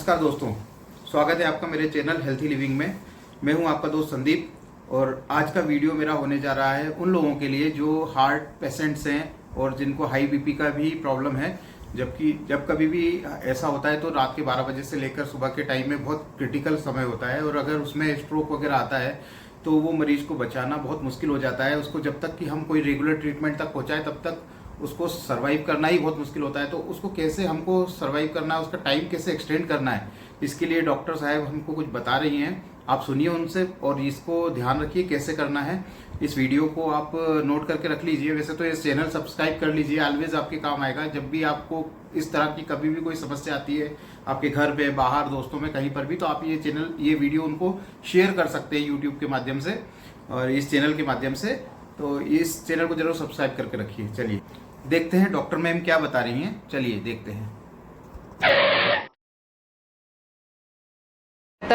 नमस्कार दोस्तों, स्वागत है आपका मेरे चैनल हेल्थी लिविंग में। मैं हूं आपका दोस्त संदीप और आज का वीडियो मेरा होने जा रहा है उन लोगों के लिए जो हार्ट पेशेंट्स हैं और जिनको हाई बीपी का भी प्रॉब्लम है। जब कभी भी ऐसा होता है तो रात के 12 बजे से लेकर सुबह के टाइम में बहुत क्रिटिकल समय होता है और अगर उसमें स्ट्रोक वगैरह आता है तो वो मरीज को बचाना बहुत मुश्किल हो जाता है। उसको जब तक कि हम कोई रेगुलर ट्रीटमेंट तक पहुंचाएं तब तक उसको सरवाइव करना ही बहुत मुश्किल होता है। तो उसको कैसे हमको सरवाइव करना है, उसका टाइम कैसे एक्सटेंड करना है, इसके लिए डॉक्टर साहब हमको कुछ बता रही हैं। आप सुनिए उनसे और इसको ध्यान रखिए कैसे करना है। इस वीडियो को आप नोट करके रख लीजिए। वैसे तो इस चैनल सब्सक्राइब कर लीजिए, ऑलवेज आपके काम आएगा। जब भी आपको इस तरह की कभी भी कोई समस्या आती है आपके घर पे, बाहर, दोस्तों में, कहीं पर भी, तो आप ये वीडियो उनको शेयर कर सकते हैं यूट्यूब के माध्यम से और इस चैनल के माध्यम से। तो इस चैनल को जरूर सब्सक्राइब करके रखिए। चलिए देखते हैं डॉक्टर मैम क्या बता रही हैं। चलिए देखते हैं।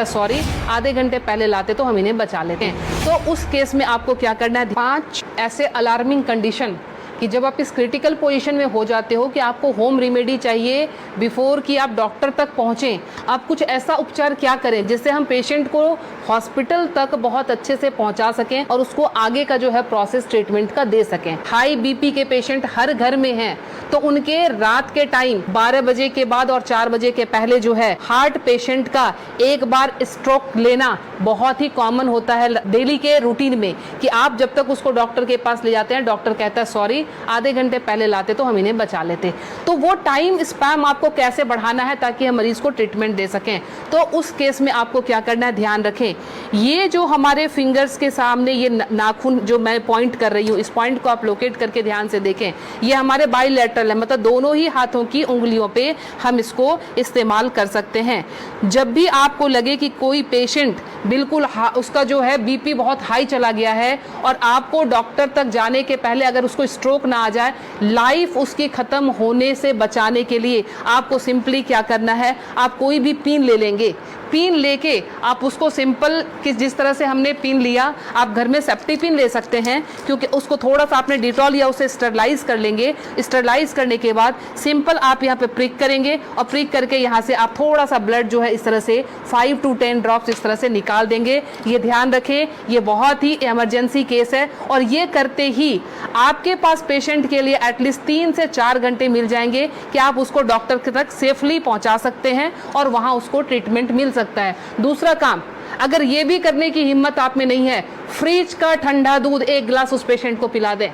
सॉरी, आधे घंटे पहले लाते तो हम इन्हें बचा लेते हैं। तो उस केस में आपको क्या करना है, 5 ऐसे अलार्मिंग कंडीशन कि जब आप इस क्रिटिकल पोजीशन में हो जाते हो कि आपको होम रेमेडी चाहिए बिफोर कि आप डॉक्टर तक पहुंचें। आप कुछ ऐसा उपचार क्या करें जिससे हम पेशेंट को हॉस्पिटल तक बहुत अच्छे से पहुंचा सकें और उसको आगे का जो है प्रोसेस ट्रीटमेंट का दे सकें। हाई बीपी के पेशेंट हर घर में हैं, तो उनके रात के टाइम 12 बजे के बाद और 4 बजे के पहले जो है हार्ट पेशेंट का एक बार स्ट्रोक लेना बहुत ही कॉमन होता है डेली के रूटीन में कि आप जब तक उसको डॉक्टर के पास ले जाते हैं, डॉक्टर कहता है सॉरी, आधे घंटे पहले लाते तो हम इन्हें बचा लेते। तो वो टाइम स्पैम आपको कैसे बढ़ाना है ताकि हम मरीज को ट्रीटमेंट दे सकें। तो उस केस में आपको क्या करना है, ध्यान रखें। ये जो हमारे फिंगर्स के सामने ये नाखून जो मैं पॉइंट कर रही हूँ, इस पॉइंट को आप लोकेट करके ध्यान से देखें। ये हमारे बाइलेटरल है, मतलब दोनों ही हाथों की उंगलियों पे हम इसको इस्तेमाल कर सकते हैं। जब भी आपको लगे कि कोई पेशेंट बिल्कुल उसका जो है बीपी बहुत हाई चला गया है और आपको डॉक्टर तक जाने के पहले अगर उसको स्ट्रोक ना आ जाए, लाइफ उसकी खत्म होने से बचाने के लिए आपको सिंपली क्या करना है, आप कोई भी पिन ले लेंगे। पिन लेके आप उसको सिंपल कि जिस तरह से हमने पिन लिया, आप घर में सेफ्टी पिन ले सकते हैं क्योंकि उसको थोड़ा सा आपने डिटॉल या उसे स्टरलाइज कर लेंगे। स्टरलाइज करने के बाद सिंपल आप यहाँ पे प्रिक करेंगे और प्रिक करके यहाँ से आप थोड़ा सा ब्लड जो है इस तरह से 5 to 10 ड्रॉप्स इस तरह से निकाल देंगे। ये ध्यान रखें, ये बहुत ही इमरजेंसी केस है और ये करते ही आपके पास पेशेंट के लिए एटलीस्ट 3 से 4 घंटे मिल जाएंगे कि आप उसको डॉक्टर तक सेफली पहुंचा सकते हैं और वहां उसको ट्रीटमेंट मिल सकता है। दूसरा काम, अगर ये भी करने की हिम्मत आप में नहीं है, फ्रिज का ठंडा दूध 1 गिलास उस पेशेंट को पिला दें।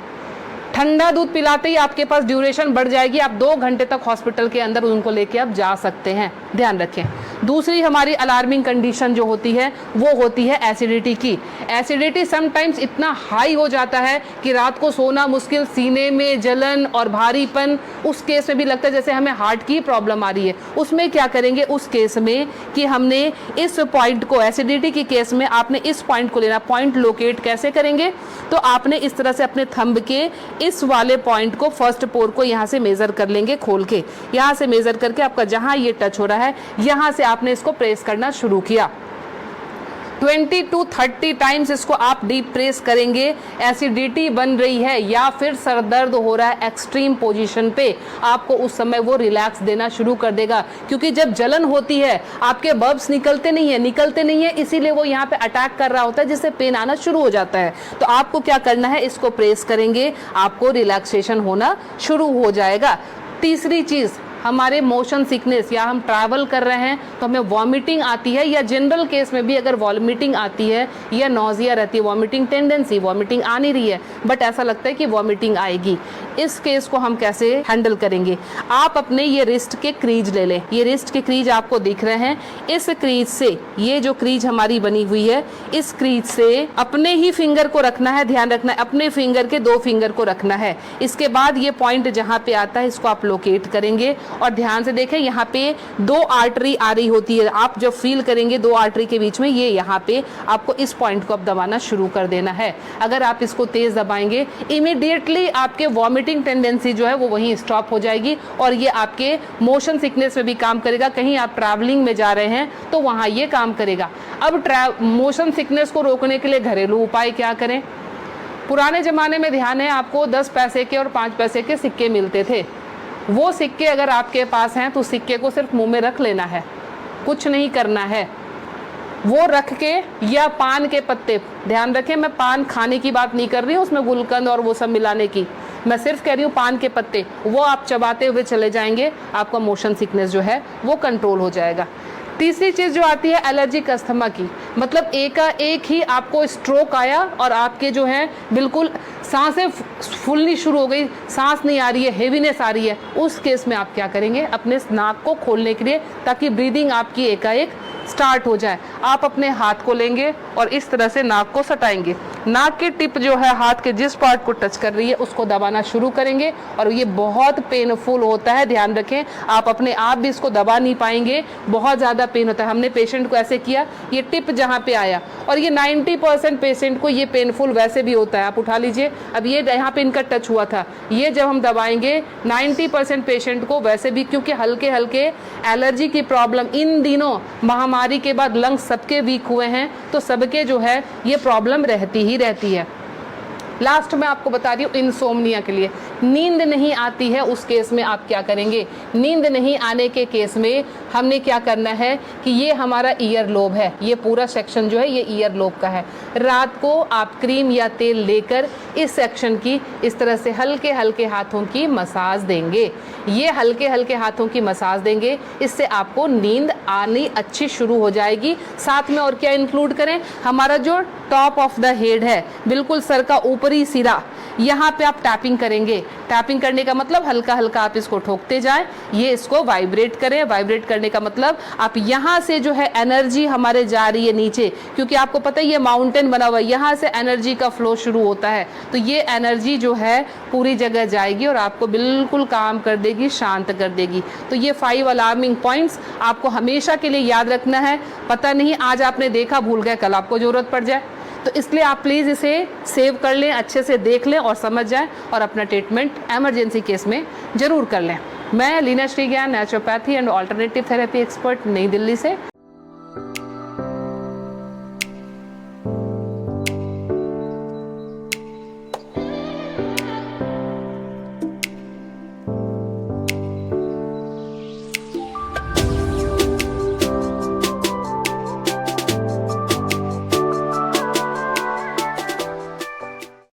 ठंडा दूध पिलाते ही आपके पास ड्यूरेशन बढ़ जाएगी, आप 2 घंटे तक हॉस्पिटल के अंदर उनको लेके आप जा सकते हैं। ध्यान रखें। दूसरी हमारी अलार्मिंग कंडीशन जो होती है वो होती है एसिडिटी की। एसिडिटी समटाइम्स इतना हाई हो जाता है कि रात को सोना मुश्किल, सीने में जलन और भारीपन, उस केस में भी लगता है जैसे हमें हार्ट की प्रॉब्लम आ रही है। उसमें क्या करेंगे, उस केस में कि हमने इस पॉइंट को, एसिडिटी की केस में आपने इस पॉइंट को लेना। पॉइंट लोकेट कैसे करेंगे, तो आपने इस तरह से अपने थंब के इस वाले पॉइंट को, फर्स्ट पोर को यहाँ से मेजर कर लेंगे, खोल के यहाँ से मेजर करके आपका जहां ये टच हो रहा है यहाँ से आपने इसको प्रेस करना शुरू किया। 20 to 30 टाइम्स इसको आप डीप प्रेस करेंगे। एसिडिटी बन रही है या फिर सर दर्द हो रहा है एक्सट्रीम पोजीशन पे, आपको उस समय वो रिलैक्स देना शुरू कर देगा क्योंकि जब जलन होती है आपके बब्स निकलते नहीं है, इसीलिए वो यहाँ पे अटैक कर रहा होता है जिससे पेन आना शुरू हो जाता है। तो आपको क्या करना है, इसको प्रेस करेंगे, आपको रिलैक्सेशन होना शुरू हो जाएगा। तीसरी चीज, हमारे मोशन सिकनेस या हम ट्रैवल कर रहे हैं तो हमें वॉमिटिंग आती है या जनरल केस में भी अगर वॉमिटिंग आती है या नोजिया रहती है, वॉमिटिंग टेंडेंसी, वॉमिटिंग आ नहीं रही है बट ऐसा लगता है कि वॉमिटिंग आएगी, इस केस को हम कैसे हैंडल करेंगे। आप अपने ये रिस्ट के क्रीज ले लें। ये रिस्ट के क्रीज आपको दिख रहे हैं, इस क्रीज से, ये जो क्रीज हमारी बनी हुई है, इस क्रीज से अपने ही फिंगर को रखना है। ध्यान रखना है, अपने फिंगर के 2 फिंगर को रखना है। इसके बाद ये पॉइंट जहां पे आता है इसको आप लोकेट करेंगे और ध्यान से देखें, यहाँ पे 2 आर्टरी आ रही होती है। आप जब फील करेंगे 2 आर्टरी के बीच में, ये यहाँ पे आपको इस पॉइंट को अब दबाना शुरू कर देना है। अगर आप इसको तेज दबाएंगे, इमीडिएटली आपके वॉमिटिंग टेंडेंसी जो है वो वहीं स्टॉप हो जाएगी और ये आपके मोशन सिकनेस में भी काम करेगा। कहीं आप ट्रैवलिंग में जा रहे हैं तो वहाँ ये काम करेगा। अब मोशन सिकनेस को रोकने के लिए घरेलू उपाय क्या करें। पुराने ज़माने में ध्यान है आपको 10 पैसे के और 5 पैसे के सिक्के मिलते थे। वो सिक्के अगर आपके पास हैं तो सिक्के को सिर्फ मुंह में रख लेना है कुछ नहीं करना है। वो रख के या पान के पत्ते, ध्यान रखें मैं पान खाने की बात नहीं कर रही हूँ, उसमें गुलकंद और वो सब मिलाने की, मैं सिर्फ कह रही हूँ पान के पत्ते, वो आप चबाते हुए चले जाएंगे, आपका मोशन सिकनेस जो है वो कंट्रोल हो जाएगा। तीसरी चीज़ जो आती है एलर्जिक अस्थमा की, मतलब एक ही आपको स्ट्रोक आया और आपके जो है बिल्कुल सांसें फूलनी शुरू हो गई, सांस नहीं आ रही है, हेवीनेस आ रही है, उस केस में आप क्या करेंगे, अपने नाक को खोलने के लिए, ताकि ब्रीदिंग आपकी एकाएक स्टार्ट हो जाए, आप अपने हाथ को लेंगे और इस तरह से नाक को सटाएंगे। नाक की टिप जो है हाथ के जिस पार्ट को टच कर रही है उसको दबाना शुरू करेंगे और ये बहुत पेनफुल होता है, ध्यान रखें। आप अपने आप भी इसको दबा नहीं पाएंगे, बहुत ज़्यादा पेन होता है। हमने पेशेंट को ऐसे किया, ये टिप जहाँ पे आया, और ये 90% पेशेंट को ये पेनफुल वैसे भी होता है। आप उठा लीजिए, अब ये यहाँ पे इनका टच हुआ था, ये जब हम दबाएंगे 90% पेशेंट को वैसे भी, क्योंकि हल्के हल्के एलर्जी की प्रॉब्लम इन दिनों महामारी के बाद लंग्स सबके वीक हुए हैं, तो सबके जो है ये प्रॉब्लम रहती ही रहती है। लास्ट में आपको बता रही हूँ इंसोम्निया के लिए, नींद नहीं आती है, उस केस में आप क्या करेंगे। नींद नहीं आने के केस में हमने क्या करना है कि ये हमारा ईयर लोब है, ये पूरा सेक्शन जो है ये ईयर लोब का है। रात को आप क्रीम या तेल लेकर इस सेक्शन की इस तरह से हल्के हल्के हाथों की मसाज देंगे, ये हल्के हल्के हाथों की मसाज देंगे, इससे आपको नींद आनी अच्छी शुरू हो जाएगी। साथ में और क्या इंक्लूड करें, हमारा जो टॉप ऑफ द हेड है, बिल्कुल सर का ऊपरी सिरा, यहाँ पे आप टैपिंग करेंगे। टैपिंग करने का मतलब हल्का हल्का आप इसको ठोकते जाएं, ये इसको वाइब्रेट करें। वाइब्रेट करने का मतलब आप यहाँ से जो है एनर्जी हमारे जा रही है नीचे, क्योंकि आपको पता है ये माउंटेन बना हुआ है, यहाँ से एनर्जी का फ्लो शुरू होता है, तो ये एनर्जी जो है पूरी जगह जाएगी और आपको बिल्कुल काम कर देगी, शांत कर देगी। तो ये 5 अलार्मिंग पॉइंट्स आपको हमेशा के लिए याद रखना है। पता नहीं आज आपने देखा, भूल गए, कल आपको जरूरत पड़ जाए, तो इसलिए आप प्लीज़ इसे सेव कर लें, अच्छे से देख लें और समझ जाएं, और अपना ट्रीटमेंट एमरजेंसी केस में ज़रूर कर लें। मैं Leena Srigyan, naturopathy and alternative therapy expert, नई दिल्ली से।